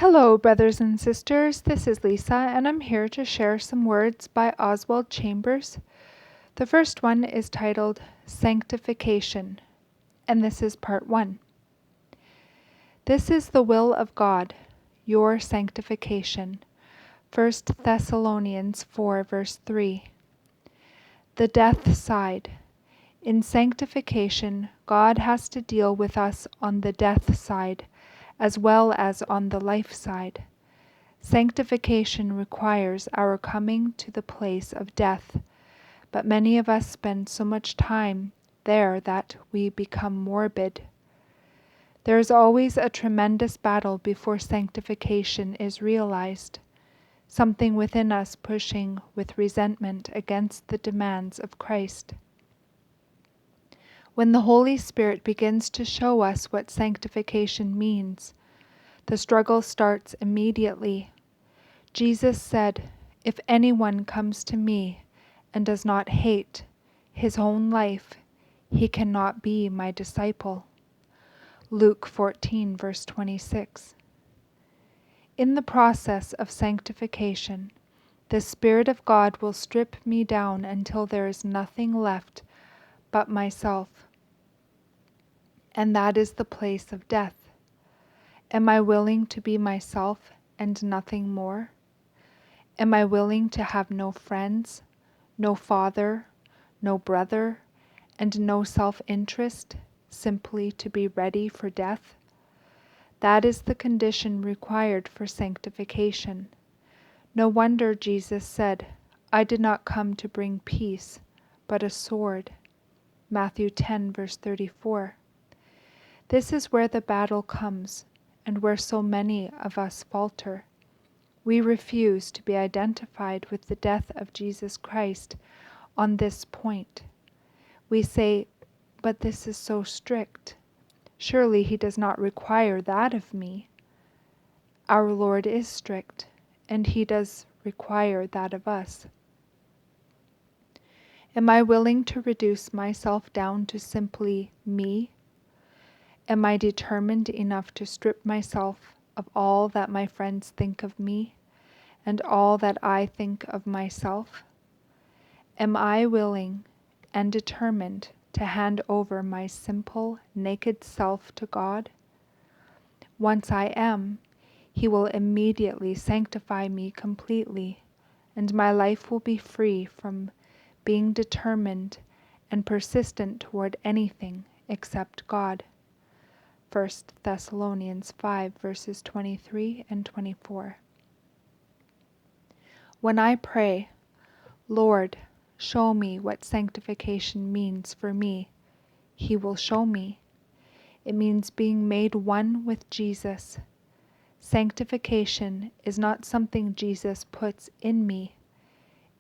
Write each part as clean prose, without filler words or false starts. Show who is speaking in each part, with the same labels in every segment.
Speaker 1: Hello, brothers and sisters. This is Lisa, and I'm here to share some words by Oswald Chambers. The first one is titled Sanctification, and this is part 1. This is the will of God, your sanctification. 1 Thessalonians 4, verse 3. The death side. In sanctification, God has to deal with us on the death side, as well as on the life side. Sanctification requires our coming to the place of death, but many of us spend so much time there that we become morbid. There is always a tremendous battle before sanctification is realized, something within us pushing with resentment against the demands of Christ. When the Holy Spirit begins to show us what sanctification means, the struggle starts immediately. Jesus said, "If anyone comes to me and does not hate his own life, he cannot be my disciple." Luke 14, verse 26. In the process of sanctification, the Spirit of God will strip me down until there is nothing left but myself. And that is the place of death. Am I willing to be myself and nothing more? Am I willing to have no friends, no father, no brother, and no self-interest, simply to be ready for death? That is the condition required for sanctification. No wonder Jesus said, "I did not come to bring peace, but a sword." Matthew 10, verse 34. This is where the battle comes, and where so many of us falter. We refuse to be identified with the death of Jesus Christ on this point. We say, "But this is so strict. Surely he does not require that of me." Our Lord is strict, and he does require that of us. Am I willing to reduce myself down to simply me? Am I determined enough to strip myself of all that my friends think of me, and all that I think of myself? Am I willing and determined to hand over my simple, naked self to God? Once I am, He will immediately sanctify me completely, and my life will be free from being determined and persistent toward anything except God. 1 Thessalonians 5, verses 23 and 24. When I pray, "Lord, show me what sanctification means for me," He will show me. It means being made one with Jesus. Sanctification is not something Jesus puts in me.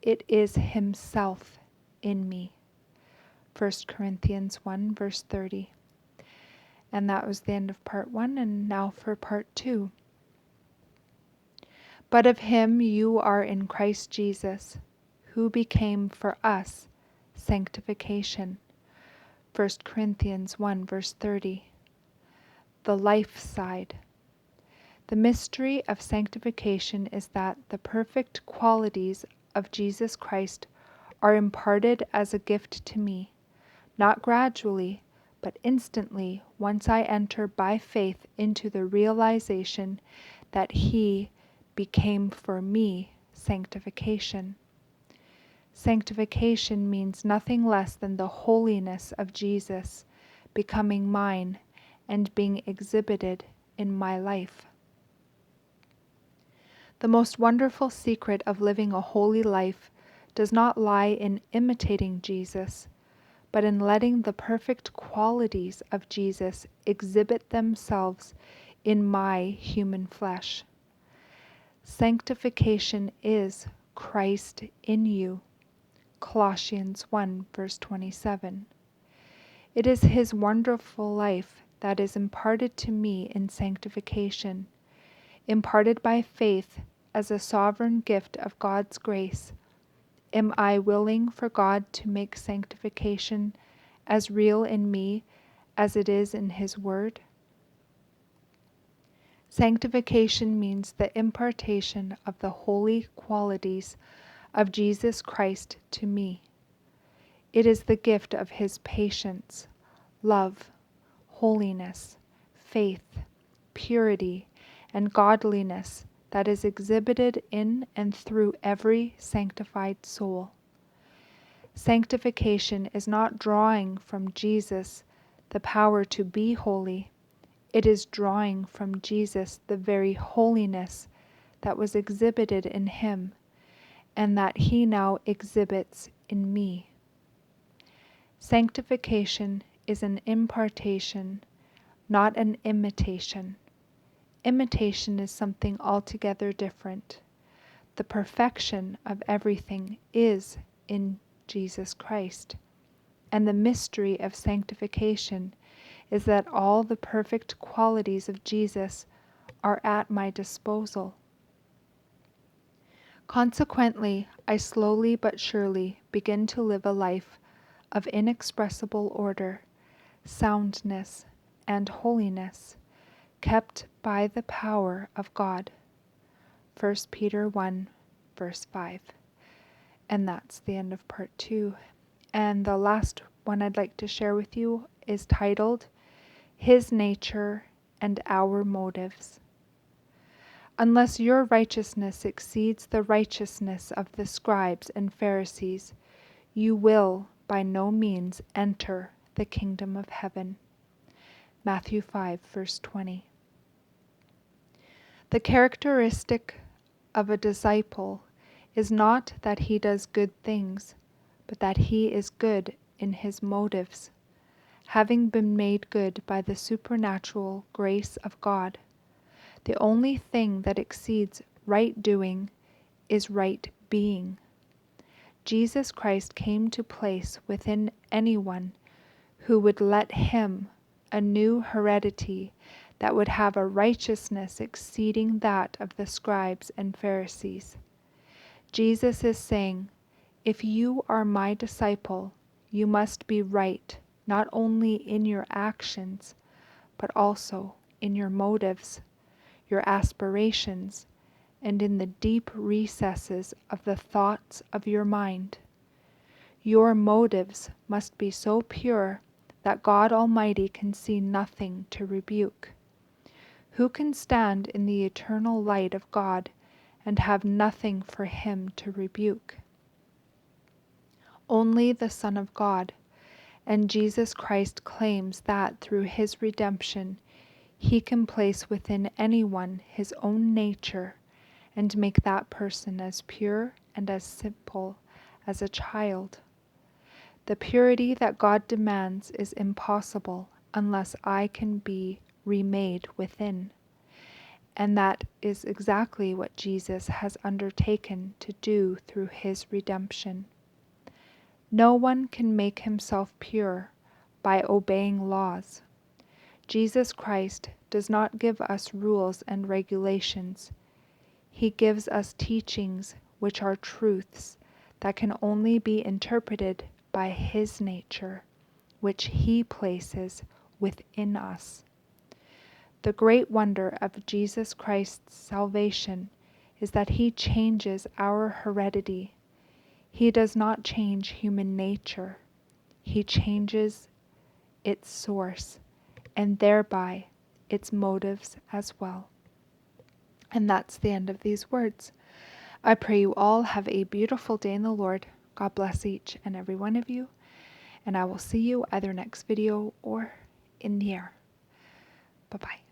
Speaker 1: It is Himself in me. 1 Corinthians 1, verse 30. And that was the end of part 1, and now for part 2. But of Him you are in Christ Jesus, who became for us sanctification. 1 Corinthians 1, verse 30. The life side. The mystery of sanctification is that the perfect qualities of Jesus Christ are imparted as a gift to me, not gradually, but instantly once I enter by faith into the realization that He became for me sanctification. Sanctification means nothing less than the holiness of Jesus becoming mine and being exhibited in my life. The most wonderful secret of living a holy life does not lie in imitating Jesus, but in letting the perfect qualities of Jesus exhibit themselves in my human flesh. Sanctification is Christ in you. Colossians 1, verse 27. It is His wonderful life that is imparted to me in sanctification, imparted by faith as a sovereign gift of God's grace. Am I willing for God to make sanctification as real in me as it is in His Word? Sanctification means the impartation of the holy qualities of Jesus Christ to me. It is the gift of his patience, love, holiness, faith, purity, and godliness that is exhibited in and through every sanctified soul. Sanctification is not drawing from Jesus the power to be holy. It is drawing from Jesus the very holiness that was exhibited in him and that he now exhibits in me. Sanctification is an impartation, not an imitation. Imitation is something altogether different. The perfection of everything is in Jesus Christ. And the mystery of sanctification is that all the perfect qualities of Jesus are at my disposal. Consequently, I slowly but surely begin to live a life of inexpressible order, soundness, and holiness, kept by the power of God. 1 Peter 1, verse 5. And that's the end of part 2. And the last one I'd like to share with you is titled, His Nature and Our Motives. Unless your righteousness exceeds the righteousness of the scribes and Pharisees, you will by no means enter the kingdom of heaven. Matthew 5, verse 20. The characteristic of a disciple is not that he does good things, but that he is good in his motives, having been made good by the supernatural grace of God. The only thing that exceeds right doing is right being. Jesus Christ came to place within anyone who would let him a new heredity that would have a righteousness exceeding that of the scribes and Pharisees. Jesus is saying, if you are my disciple, you must be right, not only in your actions, but also in your motives, your aspirations, and in the deep recesses of the thoughts of your mind. Your motives must be so pure that God Almighty can see nothing to rebuke. Who can stand in the eternal light of God and have nothing for him to rebuke? Only the Son of God, and Jesus Christ claims that through his redemption he can place within anyone his own nature and make that person as pure and as simple as a child. The purity that God demands is impossible unless I can be remade within. And that is exactly what Jesus has undertaken to do through his redemption. No one can make himself pure by obeying laws. Jesus Christ does not give us rules and regulations. He gives us teachings which are truths that can only be interpreted by his nature, which he places within us. The great wonder of Jesus Christ's salvation is that he changes our heredity. He does not change human nature. He changes its source, and thereby its motives as well. And that's the end of these words. I pray you all have a beautiful day in the Lord. God bless each and every one of you. And I will see you either next video or in the air. Bye-bye.